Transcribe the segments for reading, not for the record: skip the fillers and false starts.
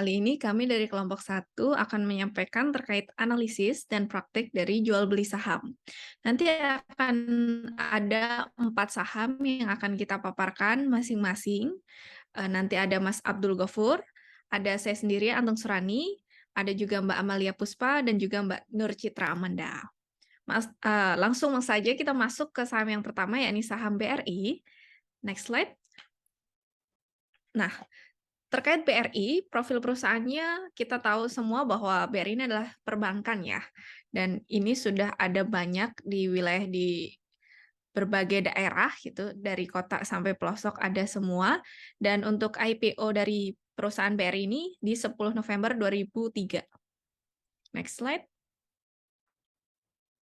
Kali ini kami dari kelompok 1 akan menyampaikan terkait analisis dan praktik dari jual beli saham. Nanti akan ada 4 saham yang akan kita paparkan masing-masing. Nanti ada Mas Abdul Ghafur, ada saya sendiri Antung Surani, ada juga Mbak Amalia Puspa dan juga Mbak Nur Citra Amanda. Langsung saja kita masuk ke saham yang pertama yakni saham BRI. Next slide. Nah, terkait BRI, profil perusahaannya kita tahu semua bahwa BRI ini adalah perbankan ya, dan ini sudah ada banyak di wilayah di berbagai daerah gitu, dari kota sampai pelosok ada semua, dan untuk IPO dari perusahaan BRI ini di 10 November 2003. Next slide.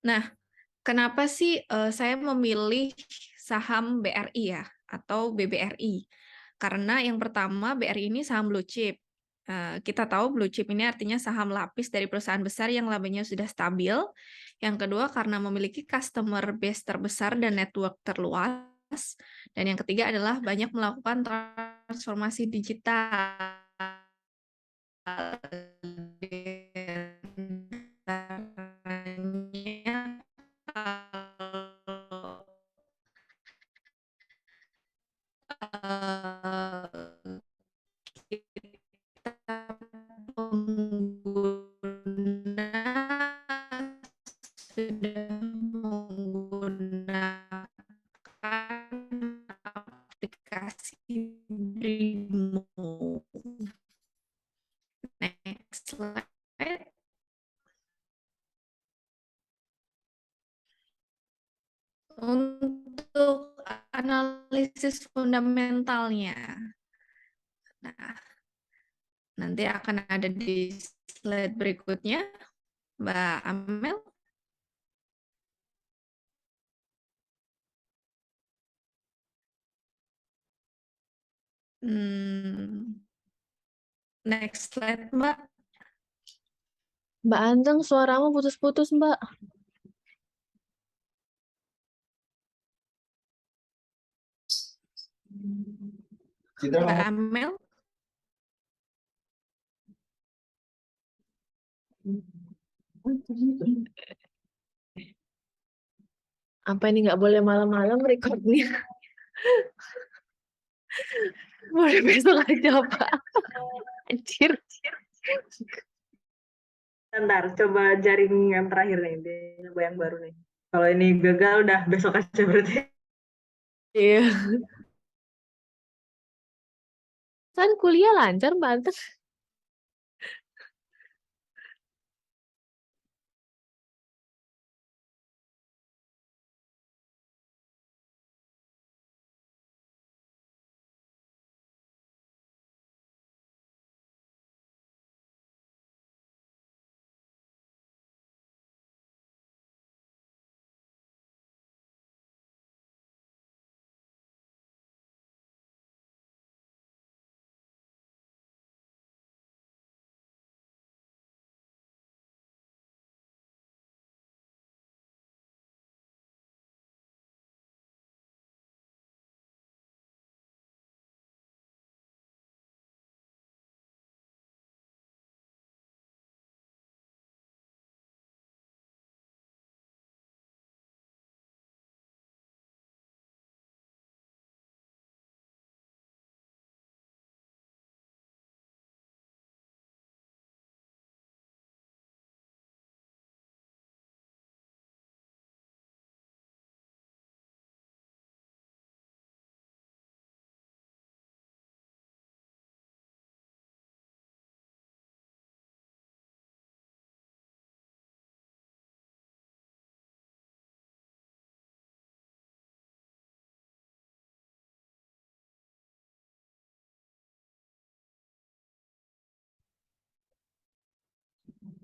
Nah, kenapa sih saya memilih saham BRI ya, atau BBRI? Karena yang pertama BRI ini saham blue chip. Kita tahu blue chip ini artinya saham lapis dari perusahaan besar yang labanya sudah stabil. Yang kedua karena memiliki customer base terbesar dan network terluas. Dan yang ketiga adalah banyak melakukan transformasi digital. Kita pengguna sudah menggunakan aplikasi Brimo. Next slide. Untuk analisis fundamentalnya. Nah, nanti akan ada di slide berikutnya, Mbak Amel. Next slide, Mbak. Mbak Anteng, suaramu putus-putus, Mbak. Mbak Amel. Apa ini nggak boleh malam-malam recordnya? Boleh besok aja, Pak. Anjir. Ntar coba jaring yang terakhir nih, coba yang baru nih. Kalau ini gagal udah besok aja berarti. Iya. Kan kuliah lancar, Mbak Anteng.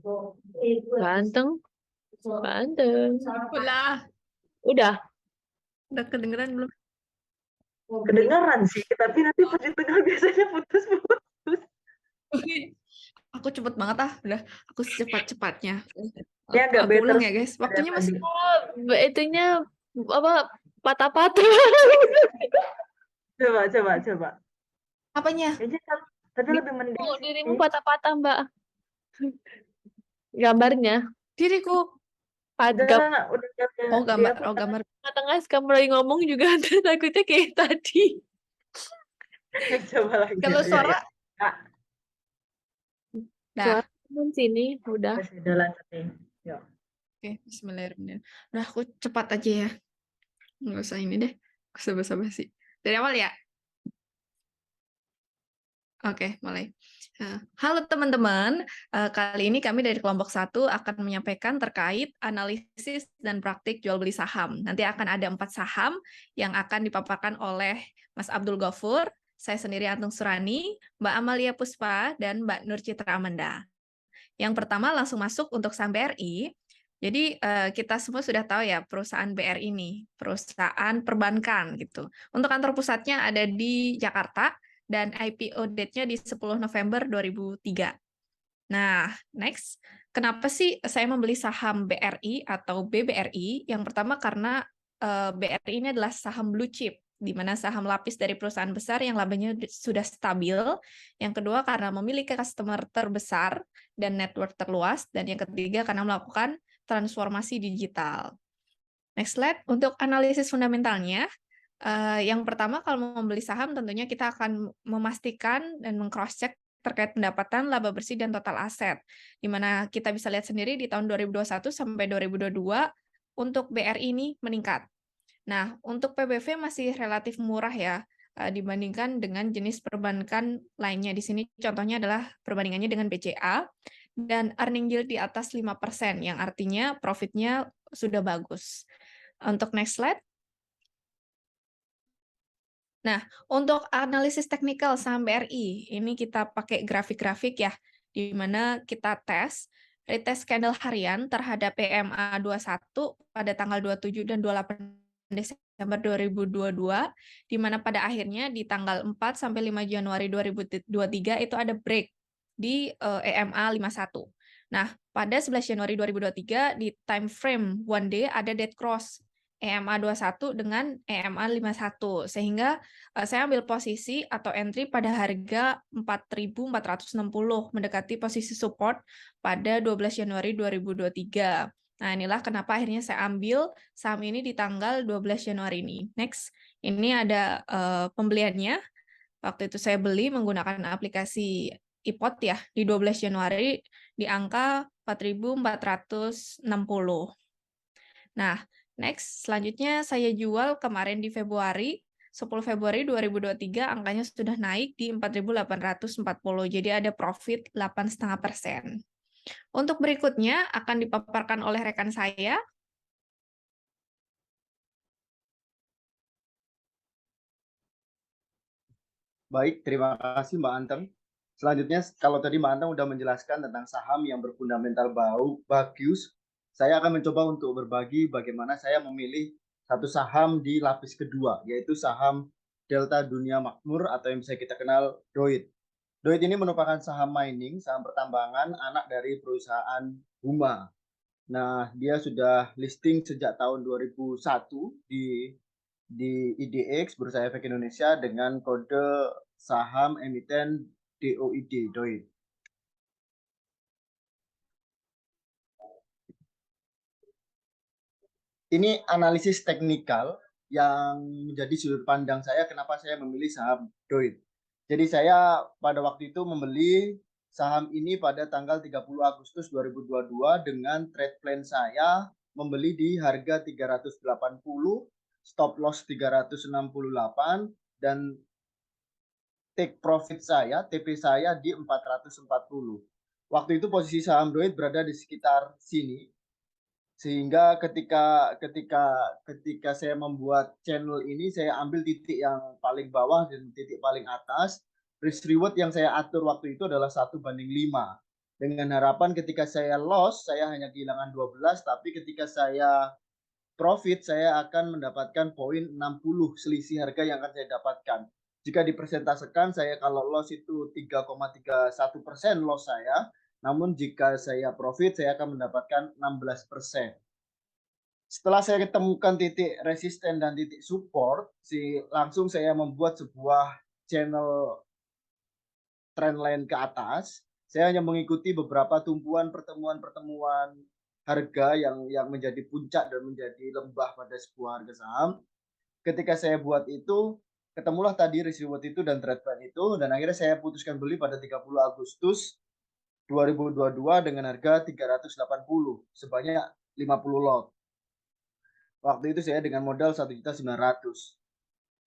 Mbak Anteng. Mbak Anteng. Udah. Udah kedengeran belum? Kedengeran sih, tapi nanti pas di tengah biasanya putus-putus. Aku cepet banget udah aku secepat-cepatnya. Ya agak Aku better ulang ya guys, waktunya masih Itunya apa patah-patah. Coba. apanya? Kayaknya Tapi lebih mending Oh, sih. dirimu patah-patah, Mbak. Gambarnya. Diriku. Udah, Gam udah Oh, di gambar. apa? Oh, gambar. tengah kamu lagi ngomong juga takutnya kayak tadi. Coba lagi. Kalau Ya, suara, ya. Ah, dah. Suara sini udah. udah lanjut nih. Yuk. Oke, bismillahirrahmanirrahim. Udah, aku cepat aja ya. Nggak usah ini deh. Nggak usah basa-basi. Dari awal ya? Oke, mulai. Halo teman-teman, kali ini kami dari kelompok 1 akan menyampaikan terkait analisis dan praktik jual beli saham. Nanti akan ada 4 saham yang akan dipaparkan oleh Mas Abdul Ghafur, saya sendiri Antung Surani, Mbak Amalia Puspa, dan Mbak Nur Citra Amanda. Yang pertama langsung masuk untuk saham BRI. Jadi kita semua sudah tahu ya perusahaan BRI ini, perusahaan perbankan gitu. Untuk kantor pusatnya ada di Jakarta, dan IPO date-nya di 10 November 2003. Nah, next, kenapa sih saya membeli saham BRI atau BBRI? Yang pertama karena BRI ini adalah saham blue chip, di mana saham lapis dari perusahaan besar yang labanya sudah stabil. Yang kedua karena memiliki customer terbesar dan network terluas. Dan yang ketiga karena melakukan transformasi digital. Next slide, untuk analisis fundamentalnya, yang pertama kalau mau membeli saham tentunya kita akan memastikan dan meng-cross-check terkait pendapatan, laba bersih, dan total aset. Di mana kita bisa lihat sendiri di tahun 2021 sampai 2022 untuk BRI ini meningkat. Nah, untuk PBV masih relatif murah ya dibandingkan dengan jenis perbankan lainnya. Di sini contohnya adalah perbandingannya dengan BCA dan earning yield di atas 5%, yang artinya profitnya sudah bagus. Untuk next slide. Nah, untuk analisis teknikal saham BRI, ini kita pakai grafik-grafik ya, di mana kita retest candle harian terhadap PMA 21 pada tanggal 27 dan 28 Desember 2022, di mana pada akhirnya di tanggal 4 sampai 5 Januari 2023 itu ada break di EMA 51. Nah, pada 11 Januari 2023 di time frame one day ada dead cross EMA 21 dengan EMA 51, sehingga saya ambil posisi atau entry pada harga 4.460 mendekati posisi support pada 12 Januari 2023. Nah, inilah kenapa akhirnya saya ambil saham ini di tanggal 12 Januari ini. Next, ini ada pembeliannya. Waktu itu saya beli menggunakan aplikasi iPod ya di 12 Januari di angka 4.460. Nah, next, selanjutnya saya jual kemarin di Februari, 10 Februari 2023, angkanya sudah naik di 4.840, jadi ada profit 8,5%. Untuk berikutnya akan dipaparkan oleh rekan saya. Baik, terima kasih Mbak Anteng. Selanjutnya, kalau tadi Mbak Anteng sudah menjelaskan tentang saham yang berfundamental bagus, saya akan mencoba untuk berbagi bagaimana saya memilih satu saham di lapis kedua, yaitu saham Delta Dunia Makmur atau yang bisa kita kenal DOIT. DOIT ini merupakan saham mining, saham pertambangan, anak dari perusahaan Huma. Nah, dia sudah listing sejak tahun 2001 di IDX, Bursa Efek Indonesia, dengan kode saham emiten DOID, DOID. Ini analisis teknikal yang menjadi sudut pandang saya kenapa saya memilih saham DOID. Jadi saya pada waktu itu membeli saham ini pada tanggal 30 Agustus 2022 dengan trade plan saya membeli di harga 380, stop loss 368, dan take profit saya, TP saya di 440. Waktu itu posisi saham DOID berada di sekitar sini. Sehingga ketika saya membuat channel ini, saya ambil titik yang paling bawah dan titik paling atas. Risk reward yang saya atur waktu itu adalah 1:5. Dengan harapan ketika saya loss, saya hanya kehilangan 12, tapi ketika saya profit, saya akan mendapatkan poin 60 selisih harga yang akan saya dapatkan. Jika dipresentasekan, saya kalau loss itu 3,31% loss saya, namun jika saya profit, saya akan mendapatkan 16%. Setelah saya ketemukan titik resisten dan titik support, langsung saya membuat sebuah channel trendline ke atas. Saya hanya mengikuti beberapa tumpuan pertemuan-pertemuan harga yang menjadi puncak dan menjadi lembah pada sebuah harga saham. Ketika saya buat itu, ketemulah tadi risk reward itu dan trade plan itu, dan akhirnya saya putuskan beli pada 30 Agustus 2022 dengan harga 380 sebanyak 50 lot. Waktu itu saya dengan modal 1.900.000.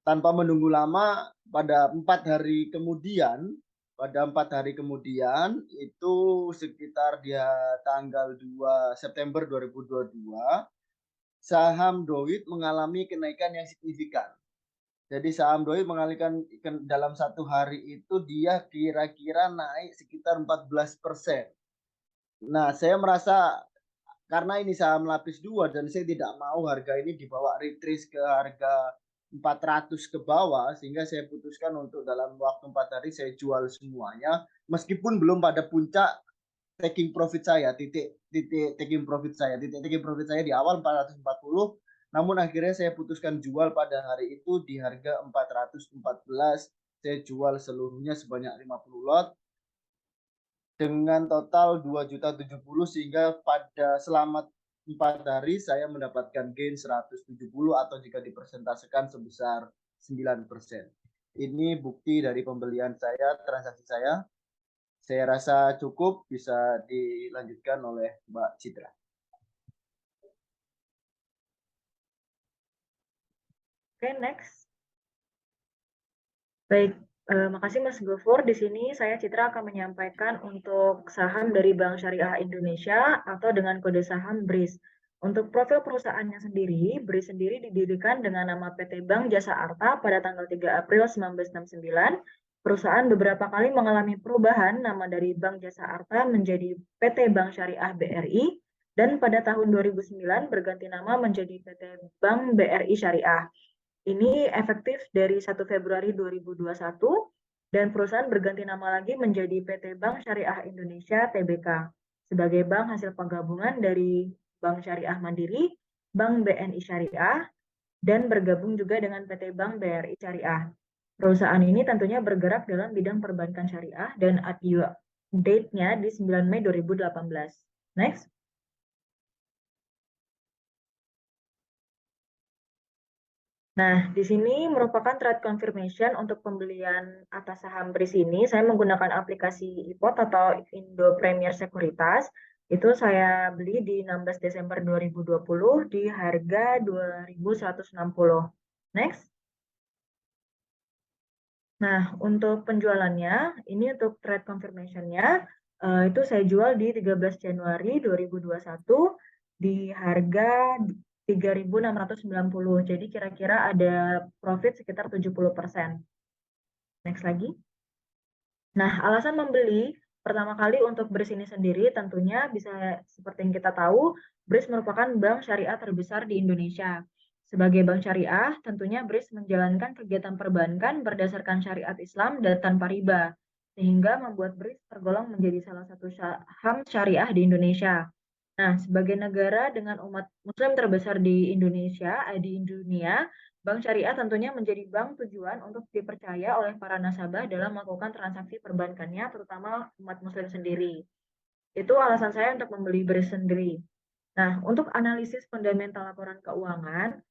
Tanpa menunggu lama, pada 4 hari kemudian itu sekitar dia tanggal 2 September 2022, saham Doit mengalami kenaikan yang signifikan. Jadi saham Doit mengalihkan dalam 1 hari itu dia kira-kira naik sekitar 14%. Nah, saya merasa karena ini saham lapis 2 dan saya tidak mau harga ini dibawa retrace ke harga 400 ke bawah, sehingga saya putuskan untuk dalam waktu 4 hari saya jual semuanya meskipun belum pada puncak taking profit saya, titik taking profit saya di awal 440, namun akhirnya saya putuskan jual pada hari itu di harga 414. Saya jual seluruhnya sebanyak 50 lot dengan total 2.070.000, sehingga pada selama 4 hari saya mendapatkan gain 170 atau jika dipersentasekan sebesar 9%. Ini bukti dari pembelian saya, transaksi saya. Saya rasa cukup, bisa dilanjutkan oleh Mbak Citra. Oke, next. Baik, makasih Mas Gofur. Di sini saya Citra akan menyampaikan untuk saham dari Bank Syariah Indonesia atau dengan kode saham BRIS. Untuk profil perusahaannya sendiri, BRIS sendiri didirikan dengan nama PT Bank Jasa Arta pada tanggal 3 April 1969. Perusahaan beberapa kali mengalami perubahan nama dari Bank Jasa Arta menjadi PT Bank Syariah BRI, dan pada tahun 2009 berganti nama menjadi PT Bank BRI Syariah. Ini efektif dari 1 Februari 2021 dan perusahaan berganti nama lagi menjadi PT Bank Syariah Indonesia Tbk sebagai bank hasil penggabungan dari Bank Syariah Mandiri, Bank BNI Syariah, dan bergabung juga dengan PT Bank BRI Syariah. Perusahaan ini tentunya bergerak dalam bidang perbankan syariah dan date-nya di 9 Mei 2018. Next. Nah, di sini merupakan trade confirmation untuk pembelian atas saham BRIS ini. Saya menggunakan aplikasi IPOT atau Indo Premier Sekuritas. Itu saya beli di 16 Desember 2020 di harga 2.160. Next. Nah, untuk penjualannya, ini untuk trade confirmation-nya, itu saya jual di 13 Januari 2021 di harga 3.690. Jadi kira-kira ada profit sekitar 70%. Next lagi. Nah, alasan membeli pertama kali untuk BRIS ini sendiri tentunya bisa seperti yang kita tahu, BRIS merupakan bank syariah terbesar di Indonesia. Sebagai bank syariah, tentunya BRIS menjalankan kegiatan perbankan berdasarkan syariat Islam dan tanpa riba, sehingga membuat BRIS tergolong menjadi salah satu saham syariah di Indonesia. Nah, sebagai negara dengan umat Muslim terbesar di Indonesia, di dunia, Bank Syariah tentunya menjadi bank tujuan untuk dipercaya oleh para nasabah dalam melakukan transaksi perbankannya, terutama umat Muslim sendiri. Itu alasan saya untuk membeli BRIS sendiri. Nah, untuk analisis fundamental laporan keuangan,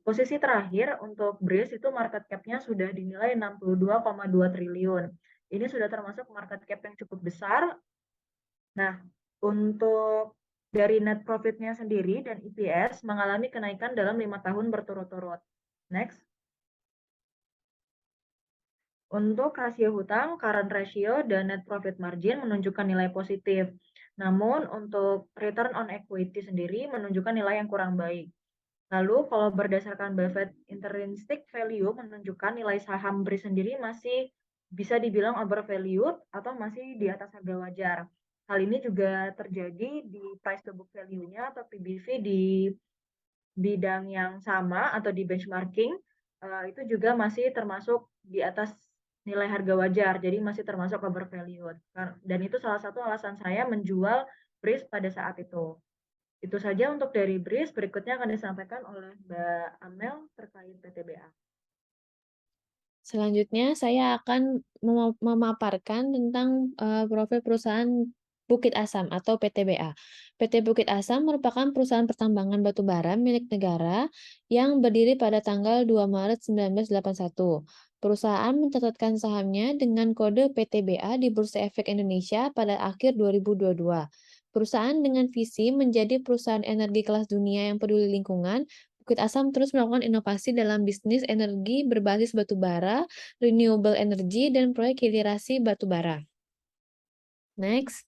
posisi terakhir untuk BRIS itu market cap-nya sudah dinilai 62,2 triliun. Ini sudah termasuk market cap yang cukup besar. Nah, untuk dari net profit-nya sendiri dan EPS mengalami kenaikan dalam 5 tahun berturut-turut. Next. Untuk rasio hutang, current ratio, dan net profit margin menunjukkan nilai positif. Namun untuk return on equity sendiri menunjukkan nilai yang kurang baik. Lalu kalau berdasarkan Buffett intrinsic value menunjukkan nilai saham BRIS sendiri masih bisa dibilang overvalued atau masih di atas harga wajar. Hal ini juga terjadi di price to book value-nya atau PBV di bidang yang sama atau di benchmarking, itu juga masih termasuk di atas nilai harga wajar, jadi masih termasuk overvalued. Dan itu salah satu alasan saya menjual BRIS pada saat itu. Itu saja untuk dari BRIS, berikutnya akan disampaikan oleh Mbak Amel terkait PTBA. Selanjutnya, saya akan memaparkan tentang profil perusahaan Bukit Asam atau PTBA. PT Bukit Asam merupakan perusahaan pertambangan batu bara milik negara yang berdiri pada tanggal 2 Maret 1981. Perusahaan mencatatkan sahamnya dengan kode PTBA di Bursa Efek Indonesia pada akhir 2022. Perusahaan dengan visi menjadi perusahaan energi kelas dunia yang peduli lingkungan, Bukit Asam terus melakukan inovasi dalam bisnis energi berbasis batu bara, renewable energy, dan proyek hilirisasi batu bara. Next.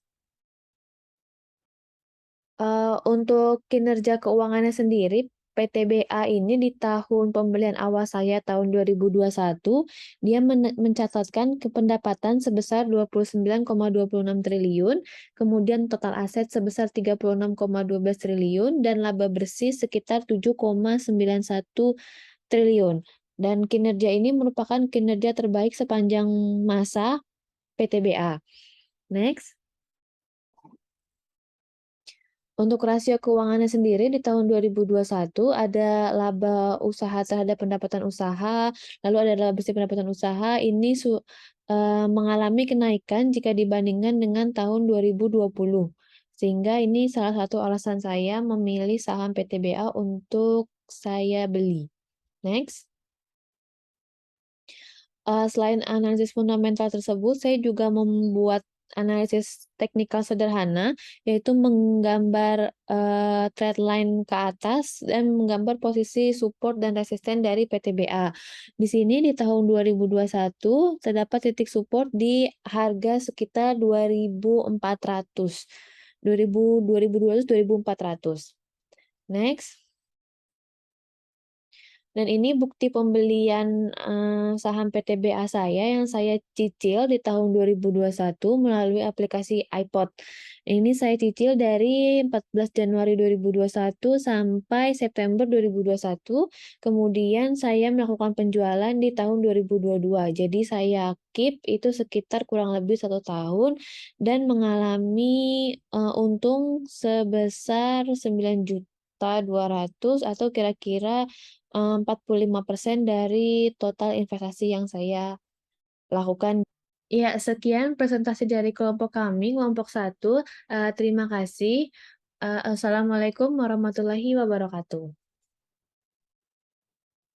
Untuk kinerja keuangannya sendiri, PTBA ini di tahun pembelian awal saya tahun 2021, dia mencatatkan pendapatan sebesar 29,26 triliun, kemudian total aset sebesar 36,12 triliun, dan laba bersih sekitar 7,91 triliun. Dan kinerja ini merupakan kinerja terbaik sepanjang masa PTBA. Next. Untuk rasio keuangannya sendiri di tahun 2021 ada laba usaha terhadap pendapatan usaha, lalu ada laba bersih pendapatan usaha, ini mengalami kenaikan jika dibandingkan dengan tahun 2020. Sehingga ini salah satu alasan saya memilih saham PTBA untuk saya beli. Next. Selain analisis fundamental tersebut, saya juga membuat analisis teknikal sederhana, yaitu menggambar trendline ke atas dan menggambar posisi support dan resisten dari PTBA. Di sini di tahun 2021 terdapat titik support di harga sekitar 2.400. 2.200 Next. Dan ini bukti pembelian saham PTBA saya yang saya cicil di tahun 2021 melalui aplikasi iPod. Ini saya cicil dari 14 Januari 2021 sampai September 2021. Kemudian saya melakukan penjualan di tahun 2022. Jadi saya keep itu sekitar kurang lebih 1 tahun dan mengalami untung sebesar 9.200.000 atau kira-kira 45% dari total investasi yang saya lakukan. Ya, sekian presentasi dari kelompok kami, kelompok 1. Terima kasih. Assalamualaikum warahmatullahi wabarakatuh.